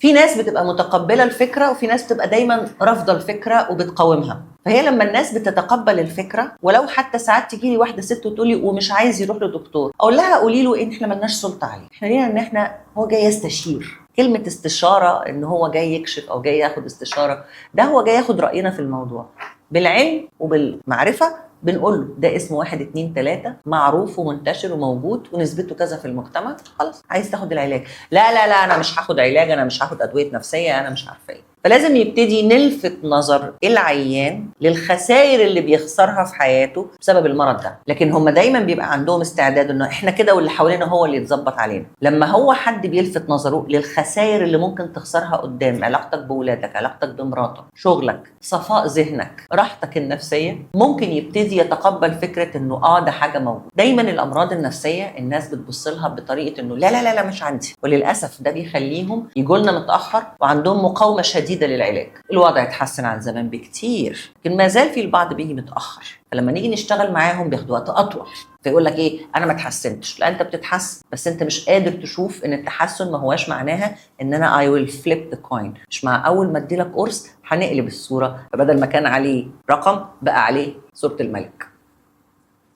في ناس بتبقى متقبله الفكره وفي ناس بتبقى دايما رافضه الفكره وبتقاومها. فهي لما الناس بتتقبل الفكره، ولو حتى ساعات تيجي لي واحده ست وتقول لي ومش عايز يروح لدكتور، اقول لها قولي له ان احنا ملناش سلطه عليه، احنا لينا ان احنا هو جاي يستشير. كلمه استشاره ان هو جاي يكشف او جاي ياخد استشاره، ده هو جاي ياخد راينا في الموضوع بالعلم وبالمعرفه. بنقول له ده اسمه 1 2 3 معروف ومنتشر وموجود ونسبته كذا في المجتمع، خلاص عايز تاخد العلاج. لا لا لا انا مش هاخد علاج، انا مش هاخد ادويه نفسيه، انا مش عارفه ايه. فلازم يبتدي نلفت نظر العيان للخسائر اللي بيخسرها في حياته بسبب المرض ده. لكن هم دايما بيبقى عندهم استعداد انه احنا كده واللي حوالينا هو اللي يتظبط علينا. لما هو حد بيلفت نظره للخسائر اللي ممكن تخسرها قدام، علاقتك بولادك، علاقتك بمراتك، شغلك، صفاء ذهنك، راحتك النفسيه، ممكن يبتدي يتقبل فكره انه ده حاجه موجوده. دايما الامراض النفسيه الناس بتبص لها بطريقه انه لا لا لا لا مش عندي، وللاسف ده بيخليهم يجوا لنا متاخر وعندهم مقاومه شديده للعلاج. الوضع اتحسن عن زمان بكتير، لكن ما زال في البعض بيجي متاخر. فلما نيجي نشتغل معاهم بياخدوا وقت اطول، فيقول لك ايه انا ما اتحسنتش. لا انت بتتحسن، بس انت مش قادر تشوف ان التحسن ما هواش معناها ان انا I will flip the coin. مش مع اول ما اديلك قرص هنقلب الصوره، فبدل ما كان عليه رقم بقى عليه صوره الملك.